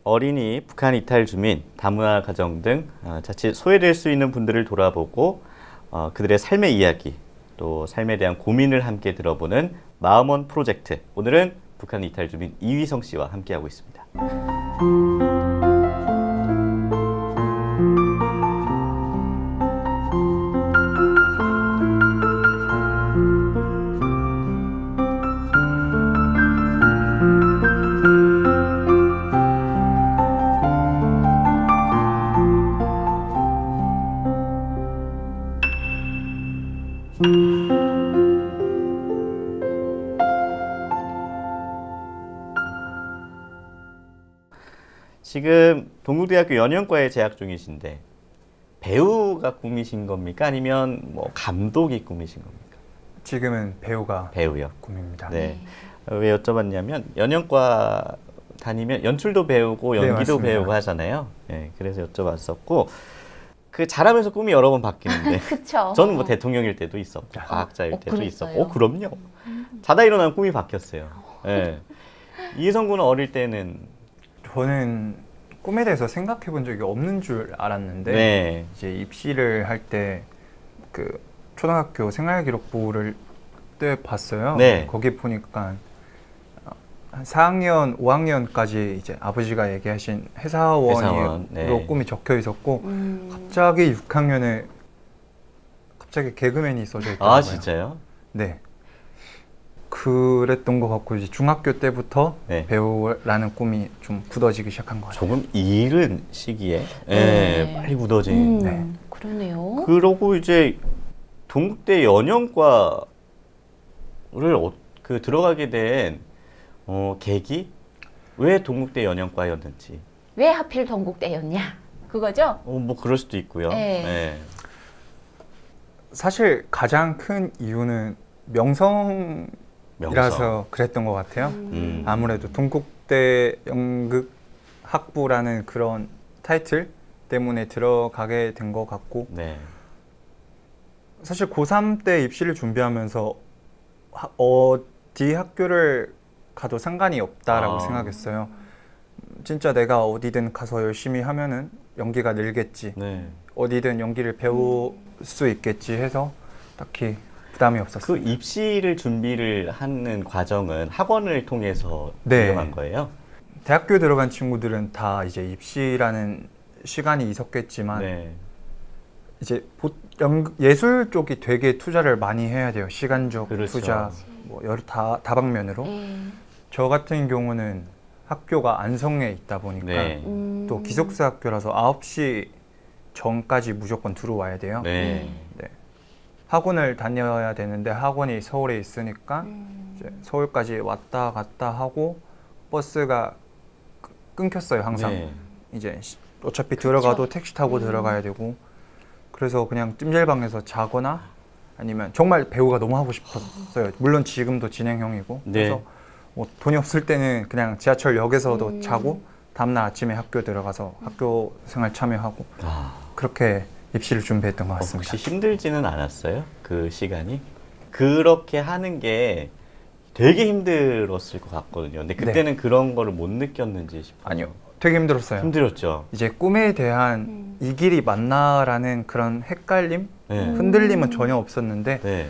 어린이, 북한 이탈 주민, 다문화 가정 등 자칫 소외될 수 있는 분들을 돌아보고 그들의 삶의 이야기, 또 삶에 대한 고민을 함께 들어보는 마음원 프로젝트. 오늘은 북한 이탈 주민 이휘성 씨와 함께하고 있습니다. 지금 동국대학교 연영과에 재학 중이신데 배우가 꿈이신 겁니까? 아니면 뭐 감독이 꿈이신 겁니까? 지금은 배우가 배우요. 꿈입니다. 네. 왜 여쭤봤냐면 연영과 다니면 연출도 배우고 연기도 맞습니다. 배우고 하잖아요. 네, 그래서 여쭤봤었고 그 잘하면서 꿈이 여러 번 바뀌는데 그쵸. 저는 뭐 대통령일 때도 있었고 과학자일 때도 그랬어요? 있었고 그럼요. 자다 일어나면 꿈이 바뀌었어요. 네. 이희성 군은 어릴 때는 저는 꿈에 대해서 생각해 본 적이 없는 줄 알았는데 네. 이제 입시를 할 때 그 초등학교 생활기록부를 때 봤어요. 네. 거기 보니까 한 4학년, 5학년까지 이제 아버지가 얘기하신 회사원으로 회사원, 네. 꿈이 적혀 있었고 갑자기 6학년에 갑자기 개그맨이 써져 있더라고요. 아 진짜요? 네. 그랬던 것 같고 이제 중학교 때부터 네. 배우라는 꿈이 좀 굳어지기 시작한 것 같아요. 조금 이른 시기에 네. 빨리 굳어진. 네. 그러네요. 그러고 이제 동국대 연영과를 들어가게 된 계기? 왜 동국대 연영과였는지. 왜 하필 동국대였냐? 그거죠? 뭐 그럴 수도 있고요. 네. 네. 사실 가장 큰 이유는 명성이라서 명성. 그랬던 것 같아요. 음. 아무래도 동국대 연극학부라는 그런 타이틀 때문에 들어가게 된 것 같고 네. 사실 고3 때 입시를 준비하면서 어디 학교를 가도 상관이 없다라고 생각했어요. 진짜 내가 어디든 가서 열심히 하면은 연기가 늘겠지. 네. 어디든 연기를 배울 수 있겠지 해서 딱히 부담이 없었어요. 그 입시를 준비를 하는 과정은 학원을 통해서 네. 이용한 거예요? 대학교 들어간 친구들은 다 이제 입시라는 시간이 있었겠지만 네. 이제 예술 쪽이 되게 투자를 많이 해야 돼요. 시간적 그렇죠. 투자, 뭐 여러 다방면으로. 네. 저 같은 경우는 학교가 안성에 있다 보니까 네. 또 기숙사 학교라서 9시 전까지 무조건 들어와야 돼요. 네. 네. 학원을 다녀야 되는데 학원이 서울에 있으니까 이제 서울까지 왔다 갔다 하고 버스가 끊겼어요. 항상. 네. 이제 어차피 들어가도 택시 타고 들어가야 되고 그래서 그냥 찜질방에서 자거나 아니면 정말 배우가 너무 하고 싶었어요. 물론 지금도 진행형이고 네. 그래서 뭐 돈이 없을 때는 그냥 지하철역에서도 자고 다음날 아침에 학교 들어가서 학교 생활 참여하고 그렇게 입시를 준비했던 것 같습니다. 혹시 힘들지는 않았어요? 그 시간이? 그렇게 하는 게 되게 힘들었을 것 같거든요. 근데 그때는 그런 거를 못 느꼈는지 싶어요. 아니요. 되게 힘들었어요. 힘들었죠. 이제 꿈에 대한 이 길이 맞나라는 그런 헷갈림, 네. 흔들림은 전혀 없었는데 네.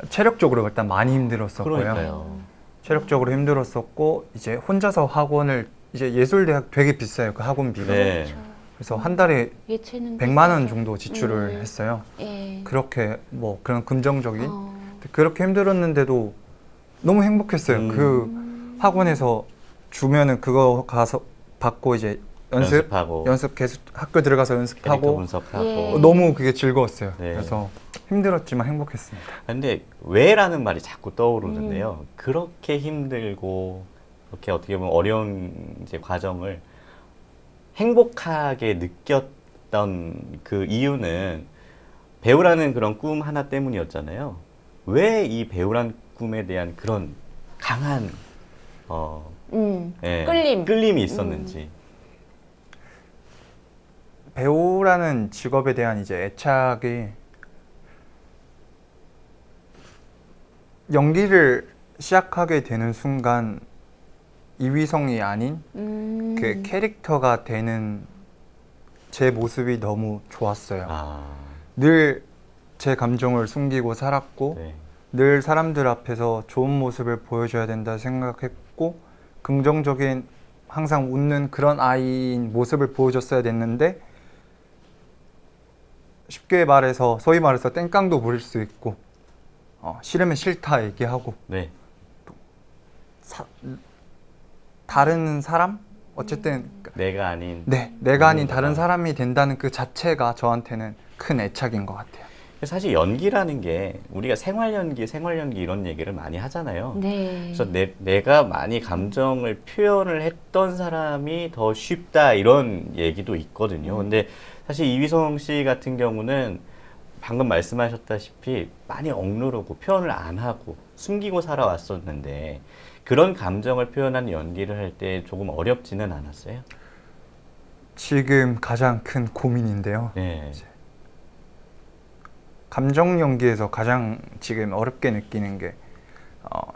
체력적으로 일단 많이 힘들었었고요. 그러니까요. 체력적으로 힘들었었고 이제 혼자서 학원을 이제 예술대학 되게 비싸요. 그 학원비가. 네. 그래서 한 달에 예체능 100만 원 비싸죠. 정도 지출을 했어요. 예. 그렇게 뭐 그런 금정적인 어. 그렇게 힘들었는데도 너무 행복했어요. 그 학원에서 주면은 그거 가서 받고 이제 연습하고 연습 계속 학교 들어가서 캐릭터 연습하고 분석하고. 예. 너무 그게 즐거웠어요. 네. 그래서 힘들었지만 행복했습니다. 근데 왜라는 말이 자꾸 떠오르는데요. 그렇게 힘들고 그렇게 어떻게 보면 어려운 이제 과정을 행복하게 느꼈던 그 이유는 배우라는 그런 꿈 하나 때문이었잖아요. 왜 이 배우란 꿈에 대한 그런 강한 끌림이 있었는지. 배우라는 직업에 대한 이제 애착이 연기를 시작하게 되는 순간 이휘성이 아닌 그 캐릭터가 되는 제 모습이 너무 좋았어요. 아, 늘 제 감정을 숨기고 살았고 네. 늘 사람들 앞에서 좋은 모습을 보여줘야 된다 생각했고 긍정적인 항상 웃는 그런 아이인 모습을 보여줬어야 됐는데 쉽게 말해서 소위 말해서 땡깡도 부릴 수 있고 싫으면 싫다 얘기하고 네. 다른 사람? 어쨌든 내가 아닌. 내가 아닌 다른 사람이 된다는 그 자체가 저한테는 큰 애착인 것 같아요. 사실 연기라는 게 우리가 생활 연기 이런 얘기를 많이 하잖아요. 네. 그래서 내가 많이 감정을 표현을 했던 사람이 더 쉽다 이런 얘기도 있거든요. 근데 사실 이휘성 씨 같은 경우는 방금 말씀하셨다시피 많이 억누르고 표현을 안 하고 숨기고 살아왔었는데 그런 감정을 표현하는 연기를 할 때 조금 어렵지는 않았어요? 지금 가장 큰 고민인데요. 네. 감정 연기에서 가장 지금 어렵게 느끼는 게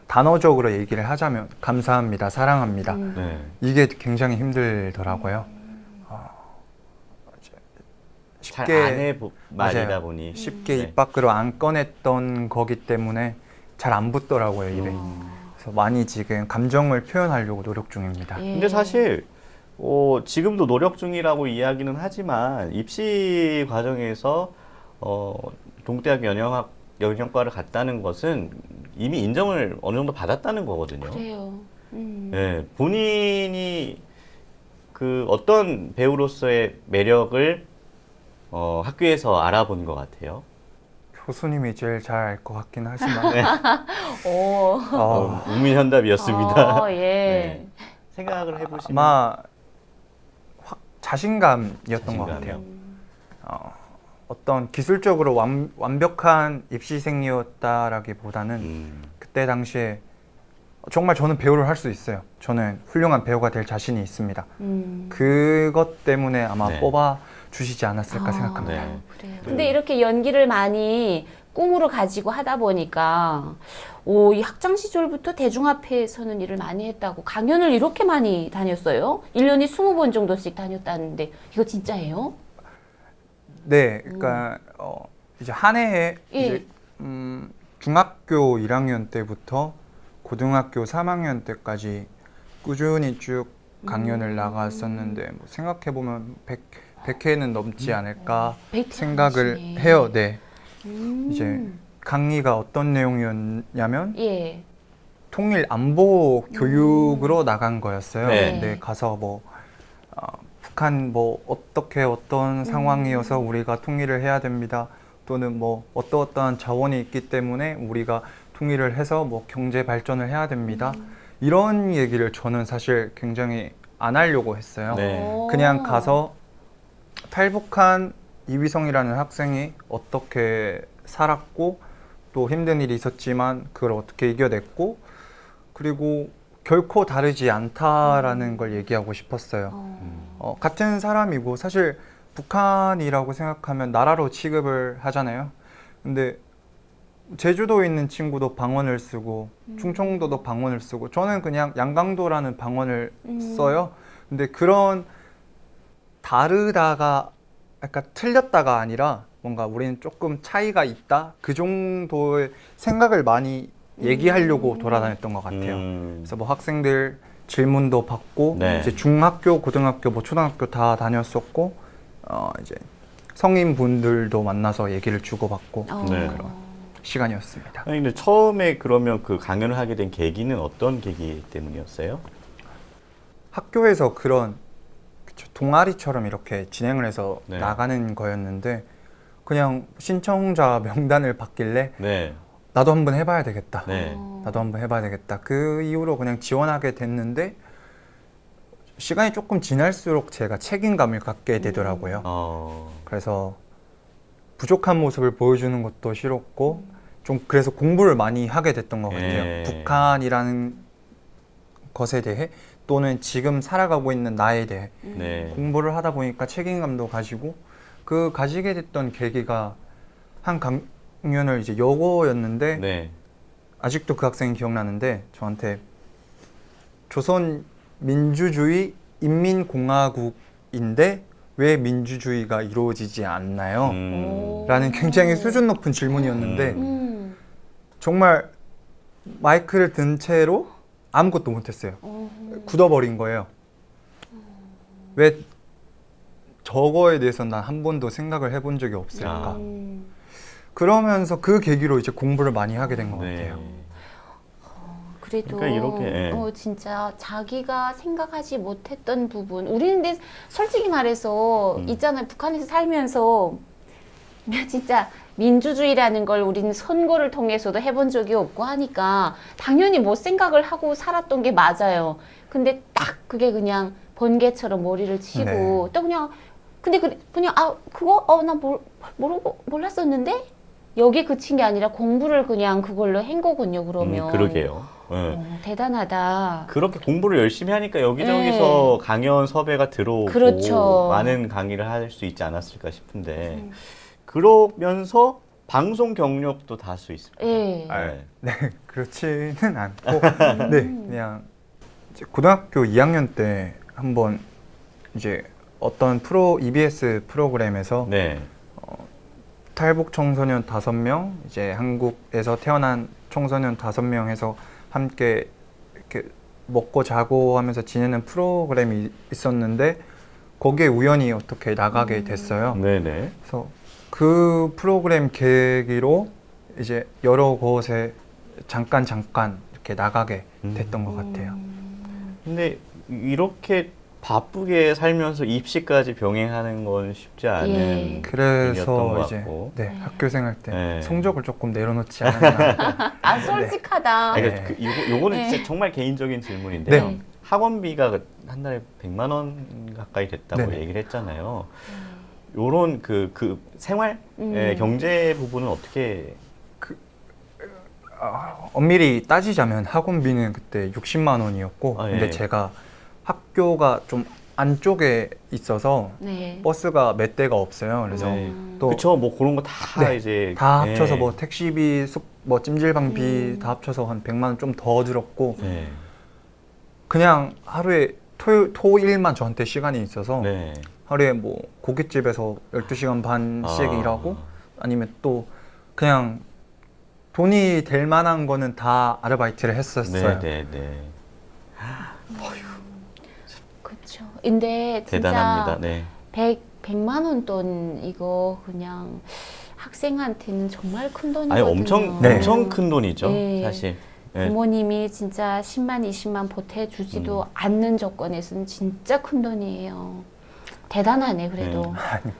단어적으로 얘기를 하자면 감사합니다, 사랑합니다. 네. 이게 굉장히 힘들더라고요. 잘 쉽게 안 해 말이다 맞아요. 보니 쉽게 네. 입 밖으로 안 꺼냈던 거기 때문에 잘 안 붙더라고요, 입에. 그래서 많이 지금 감정을 표현하려고 노력 중입니다. 예. 근데 사실 지금도 노력 중이라고 이야기는 하지만 입시 과정에서 동대학 연영과를 갔다는 것은 이미 인정을 어느 정도 받았다는 거거든요. 그래요. 네, 본인이 그 어떤 배우로서의 매력을 학교에서 알아본 것 같아요. 교수님이 제일 잘 알 것 같긴 하지만 네. 오. 우민현답이었습니다. 예. 네. 생각을 해보시면 아마 자신감이었던 것 같아요. 어떤 기술적으로 완벽한 입시생이었다라기보다는 그때 당시에 정말 저는 배우를 할 수 있어요. 저는 훌륭한 배우가 될 자신이 있습니다. 그것 때문에 아마 네. 뽑아 주시지 않았을까 생각합니다. 네. 그래요. 근데 이렇게 연기를 많이 꿈으로 가지고 하다 보니까 이 학창 시절부터 대중 앞에서는 일을 많이 했다고 강연을 이렇게 많이 다녔어요? 1년에 20번 정도씩 다녔다는데 이거 진짜예요? 네, 그러니까 이제 한 해에 예. 이제 중학교 1학년 때부터 고등학교 3학년 때까지 꾸준히 쭉 강연을 나갔었는데 뭐 생각해 보면 100회는 넘지 않을까 베이트 생각을 하시네. 해요. 네, 이제 강의가 어떤 내용이었냐면 예. 통일 안보 교육으로 나간 거였어요. 네. 근데 가서 뭐 북한 뭐 어떻게 어떤 상황이어서 우리가 통일을 해야 됩니다. 또는 뭐 어떠한 자원이 있기 때문에 우리가 통일을 해서 뭐 경제 발전을 해야 됩니다. 이런 얘기를 저는 사실 굉장히 안 하려고 했어요. 네. 그냥 가서 탈북한 이휘성이라는 학생이 어떻게 살았고 또 힘든 일이 있었지만 그걸 어떻게 이겨냈고 그리고 결코 다르지 않다라는 걸 얘기하고 싶었어요. 같은 사람이고 사실 북한이라고 생각하면 나라로 취급을 하잖아요. 근데 제주도에 있는 친구도 방언을 쓰고 충청도도 방언을 쓰고 저는 그냥 양강도라는 방언을 써요. 근데 그런 다르다가 약간 틀렸다가 아니라 뭔가 우리는 조금 차이가 있다 그 정도의 생각을 많이 얘기하려고 돌아다녔던 것 같아요. 그래서 뭐 학생들 질문도 받고 네. 이제 중학교, 고등학교, 뭐 초등학교 다 다녔었고 이제 성인분들도 만나서 얘기를 주고받고 네. 그런 시간이었습니다. 아니, 근데 처음에 그러면 그 강연을 하게 된 계기는 어떤 계기 때문이었어요? 학교에서 그런 동아리처럼 이렇게 진행을 해서 네. 나가는 거였는데 그냥 신청자 명단을 받길래 네. 나도 한번 해봐야 되겠다. 네. 나도 한번 해봐야 되겠다. 그 이후로 그냥 지원하게 됐는데 시간이 조금 지날수록 제가 책임감을 갖게 되더라고요. 그래서 부족한 모습을 보여주는 것도 싫었고 좀 그래서 공부를 많이 하게 됐던 것 같아요. 예. 북한이라는 것에 대해 또는 지금 살아가고 있는 나에 대해 네. 공부를 하다 보니까 책임감도 가지고 그 가지게 됐던 계기가 한 강연을 이제 여고였는데 네. 아직도 그 학생이 기억나는데 저한테 조선 민주주의 인민공화국인데 왜 민주주의가 이루어지지 않나요? 오. 라는 굉장히 수준 높은 질문이었는데 음. 정말 마이크를 든 채로 아무것도 못했어요. 굳어버린 거예요. 왜 저거에 대해서 난 한 번도 생각을 해본 적이 없을까? 음. 그러면서 그 계기로 이제 공부를 많이 하게 된 것 네. 같아요. 그래도 그러니까 이렇게, 예. 진짜 자기가 생각하지 못했던 부분 우리는 근데 솔직히 말해서 있잖아요. 북한에서 살면서 진짜 민주주의라는 걸 우리는 선거를 통해서도 해본 적이 없고 하니까 당연히 뭐 생각을 하고 살았던 게 맞아요. 근데 딱 그게 그냥 번개처럼 머리를 치고 네. 또 그냥 근데 그냥 그거 나 모르고 몰랐었는데 여기 그친 게 아니라 공부를 그냥 그걸로 한 거군요. 그러면 그러게요. 예. 대단하다. 그렇게 공부를 열심히 하니까 여기저기서 강연 섭외가 들어오고 그렇죠. 많은 강의를 할 수 있지 않았을까 싶은데 그러면서 방송 경력도 다수 있습니다. 예. 네, 그렇지는 않고, 네, 그냥 이제 고등학교 2학년 때 한번 이제 어떤 EBS 프로그램에서 네. 탈북 청소년 5명, 이제 한국에서 태어난 청소년 5명에서 함께 이렇게 먹고 자고 하면서 지내는 프로그램이 있었는데 거기에 우연히 어떻게 나가게 됐어요. 네네. 그래서 그 프로그램 계기로 이제 여러 곳에 잠깐 이렇게 나가게 됐던 것 같아요. 근데 이렇게 바쁘게 살면서 입시까지 병행하는 건 쉽지 않은 예. 일이었던 그래서 것 이제 같고. 네, 학교 생활 때 네. 성적을 조금 내려놓지 않았나. 솔직하다. 아니, 네. 그러니까 요거는 네. 진짜 정말 개인적인 질문인데요. 네. 학원비가 한 달에 100만 원 가까이 됐다고 네네. 얘기를 했잖아요. 요런 그 생활 경제 부분은 어떻게 엄밀히 따지자면 학원비는 그때 60만 원이었고 아, 예. 근데 제가 학교가 좀 안쪽에 있어서 네. 버스가 몇 대가 없어요. 그래서 네. 또 그쵸 뭐 그런 거 다 네. 이제 다 예. 합쳐서 뭐 택시비, 뭐 찜질방비 다 합쳐서 한 100만 원 좀 더 들었고 네. 그냥 하루에 토일만 저한테 시간이 있어서 네. 하루에 뭐 고깃집에서 12시간 반씩 아. 일하고 아니면 또 그냥 돈이 될 만한 거는 다 아르바이트를 했었어요. 네, 네, 네. 그렇죠. 근데 진짜 대단합니다. 네. 100만 원 돈 이거 그냥 학생한테는 정말 큰 돈이거든요. 아니 엄청 네. 엄청 큰 돈이죠, 네. 사실. 네. 부모님이 진짜 10만, 20만 보태주지도 않는 조건에서는 진짜 큰 돈이에요. 대단하네 그래도.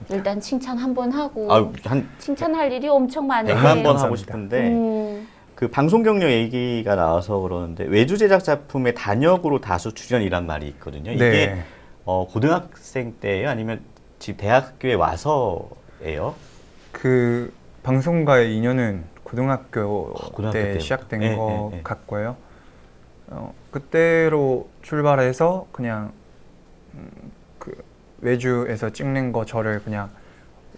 일단 칭찬 한번 하고 한 칭찬할 일이 엄청 많은데 100만 번 하고 감사합니다. 싶은데 그 방송 경력 얘기가 나와서 그러는데 외주 제작 작품의 단역으로 다수 출연이란 말이 있거든요. 이게 네. 고등학생 때예요, 아니면 지금 대학교에 와서예요? 그 방송가의 인연은 고등학교 고등학교 때 때부터. 시작된 네, 것 네, 네. 같고요. 그때로 출발해서 그냥 그 외주에서 찍는 거 저를 그냥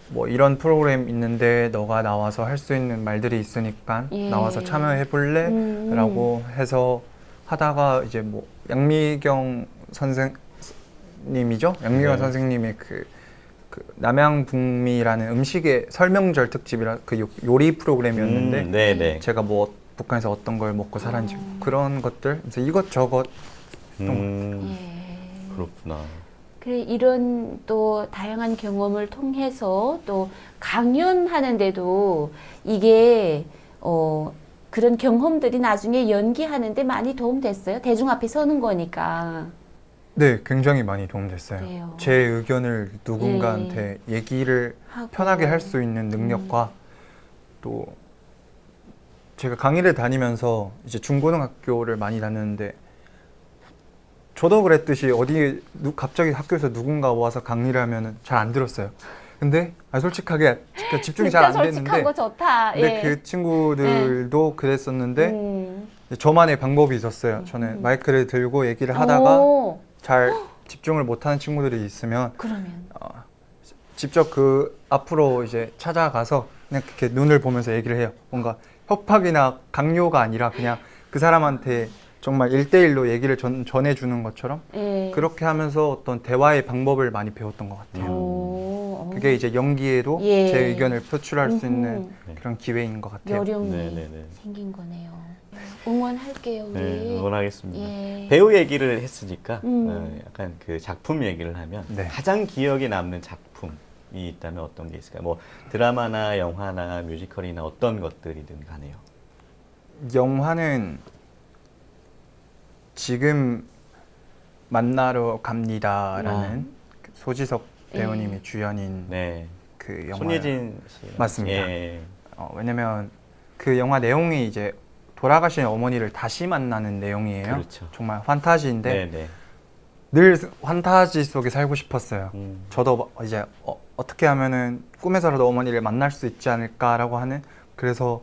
뭐 이런 프로그램 있는데 너가 나와서 할 수 있는 말들이 있으니까 예. 나와서 참여해 볼래? 라고 해서 하다가 이제 뭐 양미경 선생님이죠? 양미경 네. 선생님의 그 남양북미라는 음식의 설명절 특집이라 그 요리 프로그램이었는데 네네. 제가 뭐 북한에서 어떤 걸 먹고 살았는지 그런 것들 그래서 이것저것 예. 그렇구나. 그래 이런 또 다양한 경험을 통해서 또 강연하는데도 이게 그런 경험들이 나중에 연기하는데 많이 도움됐어요. 대중 앞에 서는 거니까. 네, 굉장히 많이 도움됐어요. 그래요. 제 의견을 누군가한테 얘기를 하고. 편하게 할 수 있는 능력과 또 제가 강의를 다니면서 이제 중고등학교를 많이 다녔는데 저도 그랬듯이 갑자기 학교에서 누군가 와서 강의를 하면은 잘 안 들었어요. 근데 솔직하게 진짜 집중이 잘 안 진짜 솔직한 됐는데 거 좋다. 근데 예. 그 친구들도 그랬었는데 음. 저만의 방법이 있었어요. 저는 마이크를 들고 얘기를 하다가 오, 잘 집중을 못하는 친구들이 있으면 그러면 직접 그 앞으로 이제 찾아가서 그냥 그렇게 눈을 보면서 얘기를 해요. 뭔가 협박이나 강요가 아니라 그냥 그 사람한테 정말 1대1로 얘기를 전해주는 것처럼 예. 그렇게 하면서 어떤 대화의 방법을 많이 배웠던 것 같아요. 그게 이제 연기에도 예. 제 의견을 표출할 수 있는 네. 그런 기회인 것 같아요. 여력이 네네네. 생긴 거네요. 응원할게요, 우리. 네, 응원하겠습니다. 예. 배우 얘기를 했으니까 음. 약간 그 작품 얘기를 하면 네. 가장 기억에 남는 작품이 있다면 어떤 게 있을까요? 뭐 드라마나 영화나 뮤지컬이나 어떤 것들이든 가네요. 영화는 지금 만나러 갑니다라는 그 소지섭 배우님이 주연인 네. 그 영화. 손예진 씨 맞습니다. 예. 왜냐면 그 영화 내용이 이제 돌아가신 어머니를 다시 만나는 내용이에요. 그렇죠. 정말 판타지인데 네. 늘 판타지 속에 살고 싶었어요. 음. 저도 이제 어떻게 하면은 꿈에서라도 어머니를 만날 수 있지 않을까라고 하는, 그래서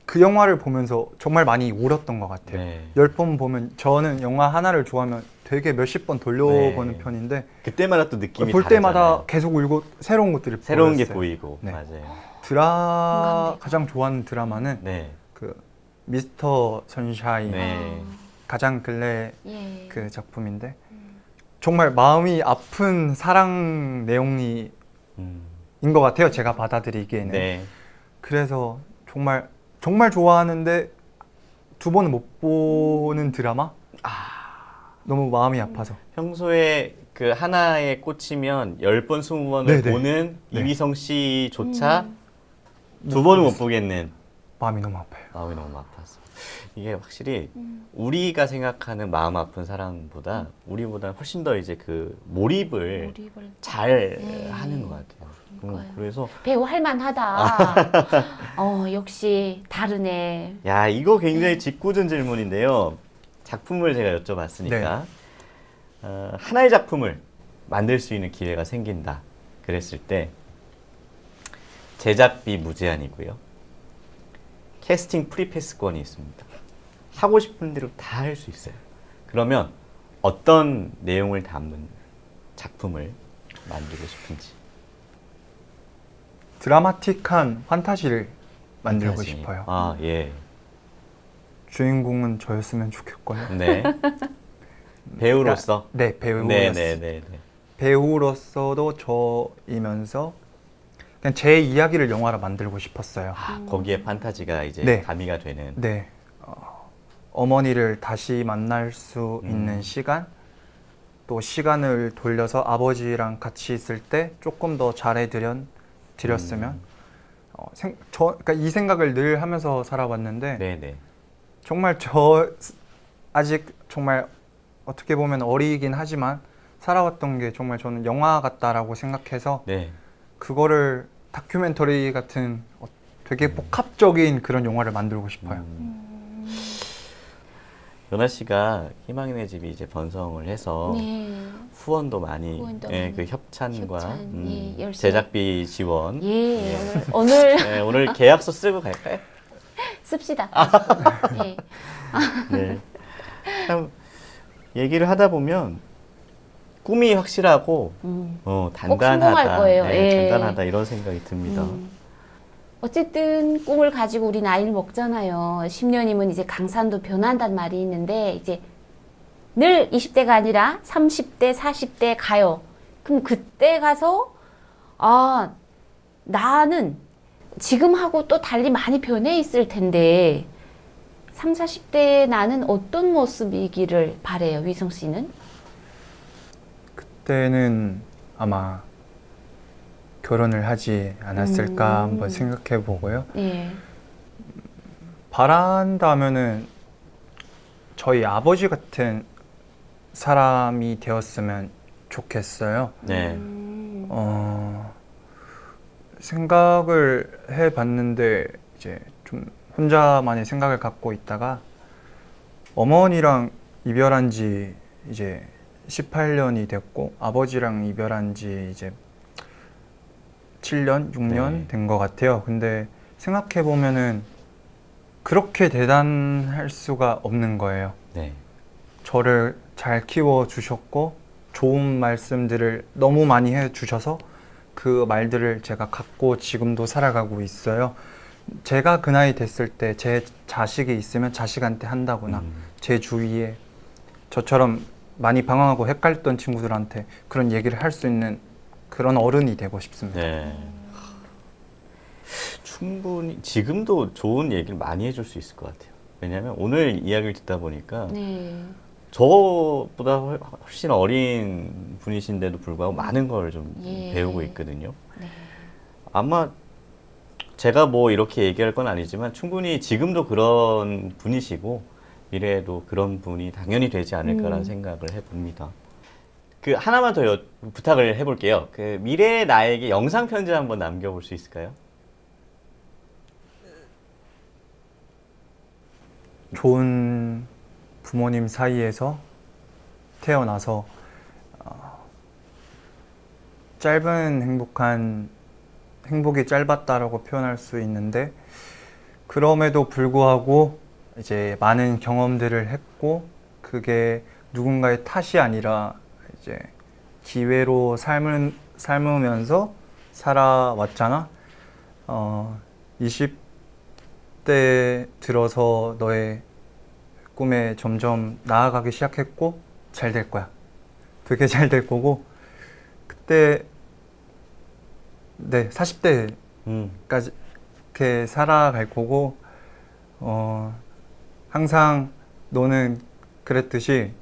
그 영화를 보면서 정말 많이 울었던 것 같아요. 네. 10번 보면, 저는 영화 하나를 좋아하면 되게 몇십 번 돌려보는 네. 편인데 그때마다 또 느낌이 볼 때마다 다르잖아요. 계속 울고 새로운 것들이 새로운 게 보였어요. 보이고 네. 맞아요. 가장 좋아하는 드라마는 네. 그 미스터 선샤인, 네. 가장 근래 예. 그 작품인데 정말 마음이 아픈 사랑 내용이 음. 인 것 같아요. 제가 받아들이기에는. 네. 그래서 정말 좋아하는데 두 번은 못 보는 드라마? 너무 마음이 아파서. 평소에 그 하나에 꽂히면 10번, 20번을 네네. 보는 네. 이휘성 씨조차 두 번은 못 보겠는 마음이 너무 아파요. 마음이 너무 아팠어. 이게 확실히 우리가 생각하는 마음 아픈 사랑보다 우리보다 훨씬 더 이제 그 몰입을 잘 하는 것 같아요. 그러니까요. 그래서 배우 할만하다. 역시 다르네. 야, 이거 굉장히 짓궂은 질문인데요. 작품을 제가 여쭤봤으니까 하나의 작품을 만들 수 있는 기회가 생긴다 그랬을 때 제작비 무제한이고요. 캐스팅 프리패스권이 있습니다. 하고 싶은 대로 다 할 수 있어요. 그러면 어떤 내용을 담은 작품을 만들고 싶은지. 드라마틱한 판타지를 만들고 판타지. 싶어요. 아, 예. 주인공은 저였으면 좋겠고요. 네. 배우로서. 네, 배우로서. 네. 배우로서도 저이면서 그냥 제 이야기를 영화로 만들고 싶었어요. 거기에 판타지가 이제 네. 가미가 되는. 네. 어머니를 다시 만날 수 있는 시간, 또 시간을 돌려서 아버지랑 같이 있을 때 조금 더 드렸으면 그러니까 이 생각을 늘 하면서 살아왔는데 네네. 정말 저 아직 정말 어떻게 보면 어리긴 하지만 살아왔던 게 정말 저는 영화 같다라고 생각해서 네. 그거를 다큐멘터리 같은 되게 복합적인 그런 영화를 만들고 싶어요. 연아 씨가 희망의 집이 이제 번성을 해서 네. 후원도 많이, 후원도 예, 많이. 그 협찬과 협찬, 예, 열심히. 제작비 지원. 예, 오늘 네, 오늘 계약서 쓰고 갈까요? 씁시다. 예. 네. 참 얘기를 하다 보면 꿈이 확실하고 단단하다. 성공할 거예요. 네, 예. 단단하다 이런 생각이 듭니다. 어쨌든 꿈을 가지고 우리 나이를 먹잖아요. 10년이면 이제 강산도 변한단 말이 있는데 이제 늘 20대가 아니라 30대, 40대 가요. 그럼 그때 가서 나는 지금하고 또 달리 많이 변해 있을 텐데 30, 40대 나는 어떤 모습이기를 바래요, 위성 씨는? 그때는 아마 결혼을 하지 않았을까 한번 생각해 보고요. 예. 바란다면은 저희 아버지 같은 사람이 되었으면 좋겠어요. 네. 생각을 해봤는데 이제 좀 혼자만의 생각을 갖고 있다가 어머니랑 이별한 지 이제 18년이 됐고 아버지랑 이별한 지 이제 7년, 6년 네. 된 것 같아요. 근데 생각해 보면은 그렇게 대단할 수가 없는 거예요. 네. 저를 잘 키워 주셨고 좋은 말씀들을 너무 많이 해 주셔서 그 말들을 제가 갖고 지금도 살아가고 있어요. 제가 그 나이 됐을 때 제 자식이 있으면 자식한테 한다거나 제 주위에 저처럼 많이 방황하고 헷갈렸던 친구들한테 그런 얘기를 할 수 있는 그런 어른이 되고 싶습니다. 네. 충분히 지금도 좋은 얘기를 많이 해줄 수 있을 것 같아요. 왜냐하면 오늘 이야기를 듣다 보니까 네. 저보다 훨씬 어린 분이신데도 불구하고 많은 걸 좀 예. 배우고 있거든요. 네. 아마 제가 뭐 이렇게 얘기할 건 아니지만 충분히 지금도 그런 분이시고 미래에도 그런 분이 당연히 되지 않을까라는 생각을 해봅니다. 그 하나만 더 부탁을 해볼게요. 그 미래의 나에게 영상 편지 한번 남겨볼 수 있을까요? 좋은 부모님 사이에서 태어나서 짧은 행복이 짧았다라고 표현할 수 있는데 그럼에도 불구하고 이제 많은 경험들을 했고 그게 누군가의 탓이 아니라 이제 기회로 삶으면서 살아왔잖아. 20대 들어서 너의 꿈에 점점 나아가기 시작했고 잘 될 거야. 되게 잘 될 거고 그때 네 40대까지 이렇게 살아갈 거고 항상 너는 그랬듯이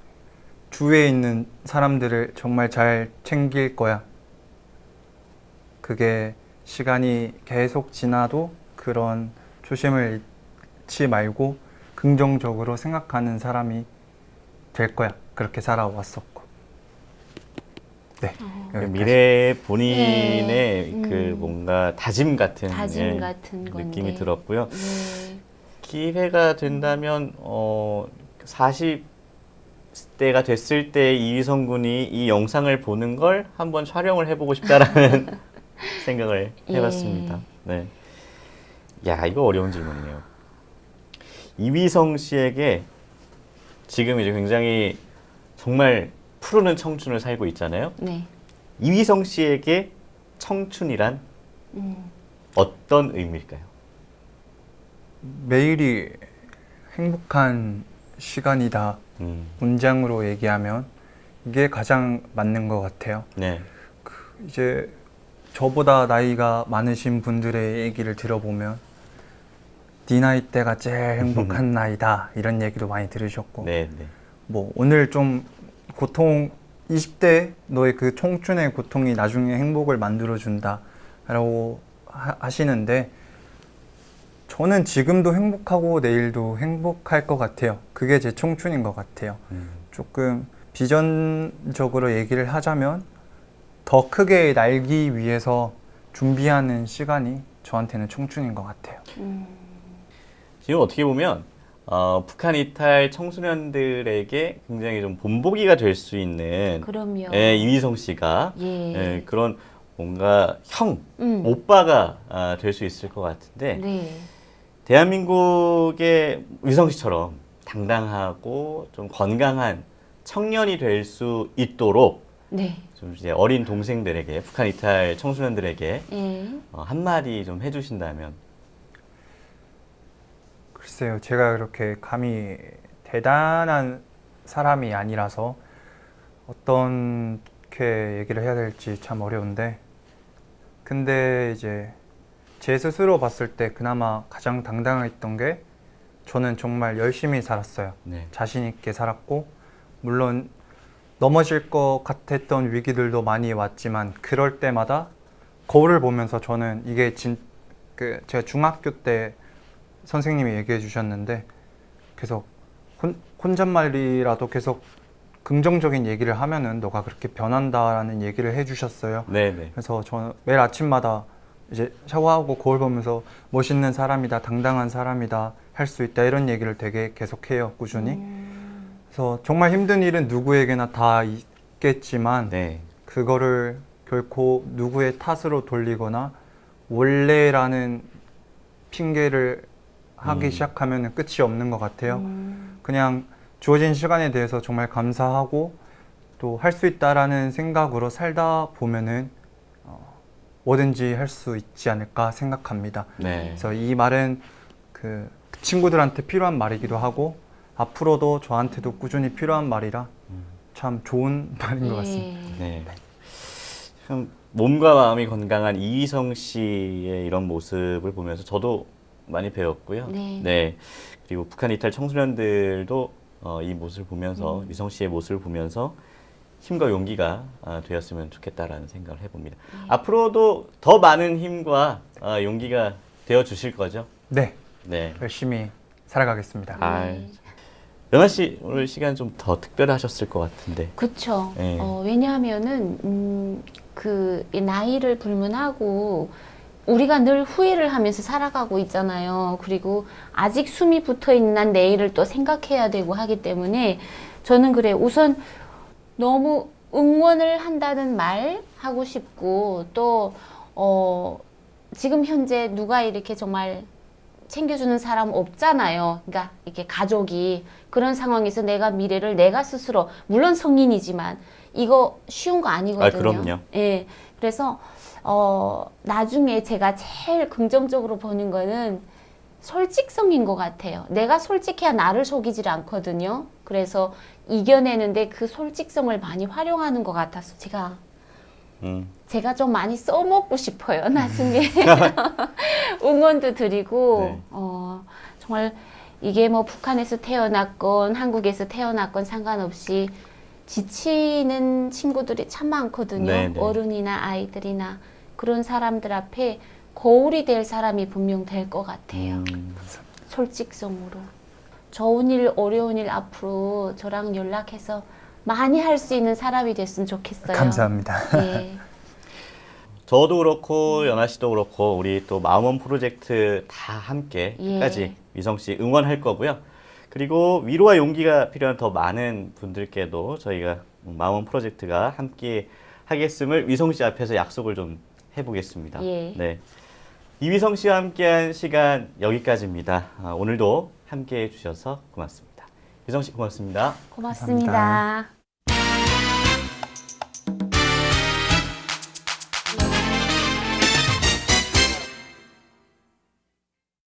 주위에 있는 사람들을 정말 잘 챙길 거야. 그게 시간이 계속 지나도 그런 초심을 잃지 말고 긍정적으로 생각하는 사람이 될 거야. 그렇게 살아왔었고. 네. 여기까지. 미래 본인의 네. 그 뭔가 다짐 같은, 다짐 예, 같은 건데. 느낌이 들었고요. 네. 기회가 된다면 40대가 됐을 때 이휘성 군이 이 영상을 보는 걸 한번 촬영을 해보고 싶다라는 생각을 해봤습니다. 네. 야, 이거 어려운 질문이네요. 이휘성 씨에게 지금 이제 굉장히 정말 푸르는 청춘을 살고 있잖아요. 네. 이휘성 씨에게 청춘이란 어떤 의미일까요? 매일이 행복한 시간이다. 문장으로 얘기하면 이게 가장 맞는 것 같아요. 네. 이제 저보다 나이가 많으신 분들의 얘기를 들어보면 네 나이 때가 제일 행복한 나이다 이런 얘기도 많이 들으셨고 네, 네. 뭐 오늘 좀 고통 20대 너의 그 청춘의 고통이 나중에 행복을 만들어준다 라고 하시는데 저는 지금도 행복하고 내일도 행복할 것 같아요. 그게 제 청춘인 것 같아요. 조금 비전적으로 얘기를 하자면 더 크게 날기 위해서 준비하는 시간이 저한테는 청춘인 것 같아요. 지금 어떻게 보면 북한 이탈 청소년들에게 굉장히 좀 본보기가 될 수 있는 그럼요. 예, 이휘성 씨가 예. 예, 그런 뭔가 오빠가 될 수 있을 것 같은데 네. 대한민국의 위성 씨처럼 당당하고 좀 건강한 청년이 될 수 있도록 네. 좀 이제 어린 동생들에게 북한 이탈 청소년들에게 예. 한마디 좀 해주신다면. 글쎄요, 제가 그렇게 감히 대단한 사람이 아니라서 어떻게 얘기를 해야 될지 참 어려운데 근데 이제 제 스스로 봤을 때 그나마 가장 당당했던 게 저는 정말 열심히 살았어요. 네. 자신 있게 살았고 물론 넘어질 것 같았던 위기들도 많이 왔지만 그럴 때마다 거울을 보면서 저는 이게 제가 중학교 때 선생님이 얘기해 주셨는데 계속 혼잣말이라도 계속 긍정적인 얘기를 하면은 너가 그렇게 변한다라는 얘기를 해 주셨어요. 네네. 그래서 저는 매일 아침마다 이제 샤워하고 거울 보면서 멋있는 사람이다, 당당한 사람이다, 할 수 있다 이런 얘기를 되게 계속해요, 꾸준히. 그래서 정말 힘든 일은 누구에게나 다 있겠지만 네. 그거를 결코 누구의 탓으로 돌리거나 원래라는 핑계를 하기 시작하면 끝이 없는 것 같아요. 그냥 주어진 시간에 대해서 정말 감사하고 또 할 수 있다라는 생각으로 살다 보면은 뭐든지 할 수 있지 않을까 생각합니다. 네. 그래서 이 말은 그 친구들한테 필요한 말이기도 하고 앞으로도 저한테도 꾸준히 필요한 말이라 참 좋은 말인 것 같습니다. 네. 참 몸과 마음이 건강한 이희성 씨의 이런 모습을 보면서 저도 많이 배웠고요. 네. 그리고 북한 이탈 청소년들도 이 모습을 보면서 위성 씨의 모습을 보면서 힘과 용기가 되었으면 좋겠다라는 생각을 해봅니다. 앞으로도 더 많은 힘과 용기가 되어 주실 거죠? 네, 네. 열심히 살아가겠습니다. 연아 씨 오늘 시간 좀 더 특별하셨을 것 같은데. 그쵸. 네. 왜냐하면은, 이 나이를 불문하고, 우리가 늘 후회를 하면서 살아가고 있잖아요. 그리고 아직 숨이 붙어 있는 난 내일을 또 생각해야 되고 하기 때문에, 저는 그래, 우선 너무 응원을 한다는 말 하고 싶고, 또, 지금 현재 누가 이렇게 정말 챙겨주는 사람 없잖아요. 그러니까 이렇게 가족이 그런 상황에서 내가 미래를 내가 스스로 물론 성인이지만 이거 쉬운 거 아니거든요. 그럼요. 예. 그래서 나중에 제가 제일 긍정적으로 보는 거는 솔직성인 것 같아요. 내가 솔직해야 나를 속이질 않거든요. 그래서 이겨내는데 그 솔직성을 많이 활용하는 것 같아서 제가 좀 많이 써먹고 싶어요. 나중에 응원도 드리고 네. 정말 이게 뭐 북한에서 태어났건 한국에서 태어났건 상관없이 지치는 친구들이 참 많거든요. 네. 어른이나 아이들이나 그런 사람들 앞에 거울이 될 사람이 분명 될 것 같아요. 솔직성으로. 좋은 일, 어려운 일 앞으로 저랑 연락해서 많이 할 수 있는 사람이 됐으면 좋겠어요. 감사합니다. 예. 저도 그렇고 연아 씨도 그렇고 우리 또 마음원 프로젝트 다 함께 예. 끝까지 위성 씨 응원할 거고요. 그리고 위로와 용기가 필요한 더 많은 분들께도 저희가 마음원 프로젝트가 함께 하겠음을 위성 씨 앞에서 약속을 좀 해보겠습니다. 예. 네. 이위성 씨와 함께한 시간 여기까지입니다. 오늘도 함께해 주셔서 고맙습니다. 위성 씨 고맙습니다. 고맙습니다. 감사합니다.